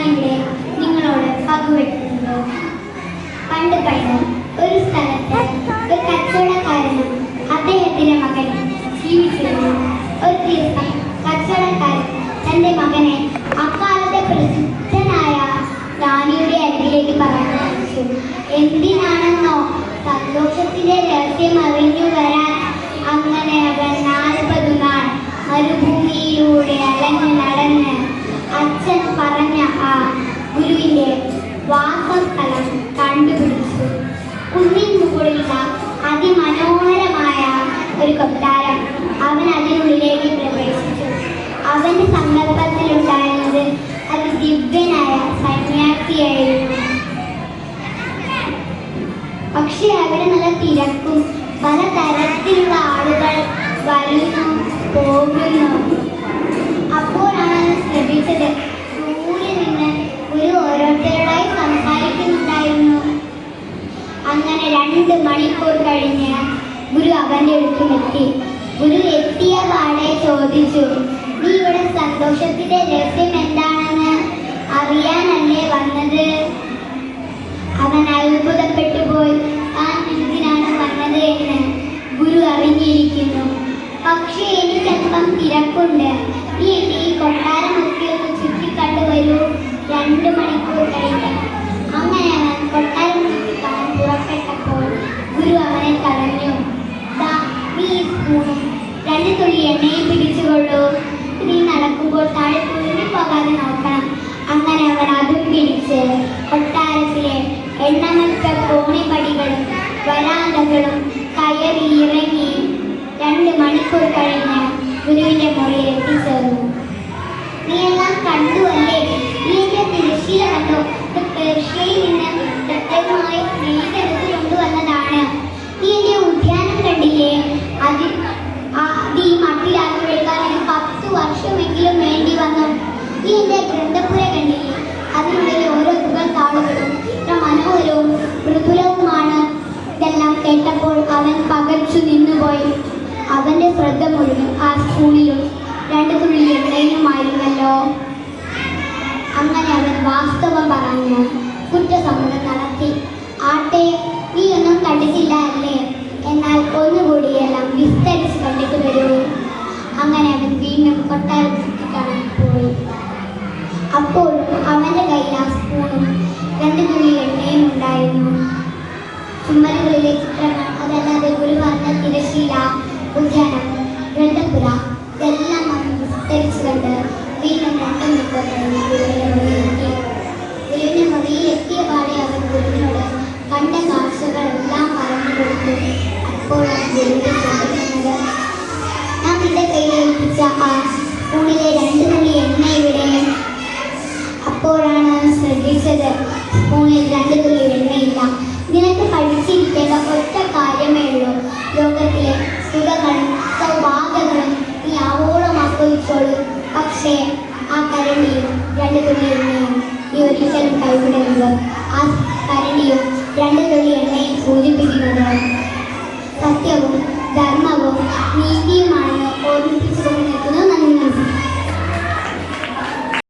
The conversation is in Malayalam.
ഞാനിവിടെ നിങ്ങളോട് പങ്കുവെക്കുന്നത്. പണ്ട് ഒരു സ്ഥലത്ത് ഒരു കച്ചവടക്കാരനും അദ്ദേഹത്തിന്റെ മകൻ ജീവിച്ചിരുന്നു. ഒരു ദിവസം കച്ചവടക്കാരൻ തന്റെ മകനെ അക്കാലത്തെ പ്രസിദ്ധനായ റാണിയുടെ അരികിലേക്ക് പറഞ്ഞു. എന്തിനാണെന്നോ സന്തോഷത്തിന്റെ രഹസ്യം അറിഞ്ഞു വരാൻ. അങ്ങനെ അവൻ 40 നാൾ മരുഭൂമിയിലൂടെ അലഞ്ഞു നടന്ന് അച്ഛൻ പറഞ്ഞ ആ ഗുരുവിന്റെ വാസസ്ഥലം കണ്ടുപിടിച്ചു. കുന്നിൻ മുകളിലുള്ള അതിമനോഹരമായ ഒരു കൊട്ടാരം. അവൻ അതിനുള്ളിലേക്ക് പ്രവേശിച്ചു. അവന്റെ സങ്കല്പത്തിലുണ്ടായിരുന്നത് അതിദിവ്യനായ സന്യാസിയായിരുന്നു. പക്ഷെ അവിടെ നല്ല തിരക്കും, പലതരത്തിലുള്ള ആളുകൾ വരുന്നു പോകുന്നു. അപ്പോഴാണ് ശ്രദ്ധിച്ചത്, ദൂരെ നിന്ന് ഓരോരുത്തരോടായി സംസാരിക്കുന്നുണ്ടായിരുന്നു. അങ്ങനെ 2 മണിക്കൂർ കഴിഞ്ഞ് ഗുരു അവന്റെ അടുത്തുമെത്തി. ഗുരു എത്തിയ പാടെ ചോദിച്ചു, നീ ഇവിടെ സന്തോഷത്തിന്റെ രഹസ്യം എന്താണെന്ന് അറിയാനല്ലേ വന്നത്? അവൻ അത്ഭുതപ്പെട്ടു പോയി. താൻ എന്തിനാണ് വന്നത് എന്ന് ഗുരു അറിഞ്ഞിരിക്കുന്നു. പക്ഷേ എനിക്കല്പം തിരക്കുണ്ട്. നീ എന്റെ ഈ കൊട്ടാരമൊക്കെ ഒന്ന് ചുറ്റിക്കണ്ടു വരൂ. 2 മണിക്കൂർ കഴിഞ്ഞ്. അങ്ങനെ അവൻ കൊട്ടാരം ചുറ്റിക്കാണാൻ പുറപ്പെട്ടപ്പോൾ ഗുരു അവനെ തടഞ്ഞു. നീ ഈ സ്പൂണും 2 തുള്ളി എണ്ണയും പിടിച്ചുകൊള്ളൂ. നീ നടക്കുമ്പോൾ താഴെ തുള്ളി പോകാതെ നോക്കണം. അങ്ങനെ അവൻ അതും പിടിച്ച് കൊട്ടാരത്തിലെ എണ്ണമറ്റ കോണിപ്പടികളും വരാന്തകളും കയറി ഇറങ്ങി 2 മണിക്കൂർ കഴിഞ്ഞ് ഗുരുവിന്റെ മുറിയിൽ എത്തിച്ചേർന്നു. നീ എല്ലാം കണ്ടു അല്ലേ? നീ എന്റെ തിരശ്ശീല കണ്ടോ? ഇത് പേർഷ്യയിൽ നിന്ന് പ്രത്യേകമായി നെയ്തെടുത്ത് കൊണ്ടുവന്നതാണ്. നീ എന്റെ ഉദ്യാനം കണ്ടില്ലേ? അത് ഈ മട്ടിലാക്കി എടുക്കാൻ എനിക്ക് 10 വർഷമെങ്കിലും വേണ്ടി വന്നു. നീ എന്റെ ഗ്രന്ഥപുര കണ്ടില്ലേ? അതിനുള്ളിൽ ഓരോ താളുകളും ഇത്ര മനോഹരവും മൃദുലവുമാണ്. ഇതെല്ലാം കേട്ടപ്പോൾ അവൻ പകച്ചു നിന്നുപോയി. അവന്റെ ശ്രദ്ധ മുഴുവൻ ആ സ്പൂണിലും 2 തുള്ളി എണ്ണയിലുമായിരുന്നല്ലോ. അങ്ങനെ അവൻ വാസ്തവം പറഞ്ഞ് കുറ്റസമ്മതം നടത്തി. ആട്ടെ, നീ ഒന്നും കണ്ടിട്ടില്ല അല്ലേ? എന്നാൽ ഒന്നുകൂടി എല്ലാം വിസ്തരിച്ച് കണ്ടിട്ട് വരൂ. അങ്ങനെ അവൻ വീണ്ടും കൊട്ടാരത്തിൽ കാണാൻ പോയി. അപ്പോൾ അവന്റെ കയ്യിൽ ആ സ്പൂണും 2 തുള്ളി എണ്ണയും ഉണ്ടായിരുന്നു. ചുമരുകളിലെ ചിത്രങ്ങൾ, അതല്ലാതെ ഗുരു പറഞ്ഞ തിരശ്ശീല, ഉദ്യാനം, ഗ്രന്ഥപുര ഇതെല്ലാം അവൻ വിസ്തരിച്ചു കണ്ട് വീണ്ടും 2 മണിക്കൂർ കഴിഞ്ഞ് ഗുരുവിന്റെ മുറിയിലെത്തിയ പാടെ അവൻ ഗുരുവിനോട് കണ്ട കാഴ്ചകളെല്ലാം പറഞ്ഞു കൊടുത്തു. അപ്പോഴാണ് ഗുരുവിന്റെ ചോദിക്കുന്നത്, നാം നിന്റെ കയ്യിൽ ഏൽപ്പിച്ച ആ സ്പൂണിലെ 2 തുള്ളി എണ്ണ ഇവിടെ? അപ്പോഴാണ് ശ്രദ്ധിച്ചത്, സ്പൂണിൽ 2 തുള്ളി എണ്ണയില്ല. നിനക്ക് പഠിച്ചിരിക്കേണ്ട ഒറ്റ കാര്യമേ ഉള്ളൂ. ലോകത്തിലെ സുഖങ്ങളും സൗഭാഗ്യങ്ങളും നീ ആവോളം ആസ്വദിച്ചോളൂ. പക്ഷേ ആ കരണ്ടിയും 2 തുള്ളി എണ്ണയും നീ ഒരിക്കലും കൈവിടരുത്. ആ കരണ്ടിയും 2 തുള്ളി എണ്ണയും സൂചിപ്പിക്കുന്നത് സത്യവും ധർമ്മവും നീതിയുമാണെന്ന് ഓർമ്മിപ്പിച്ചു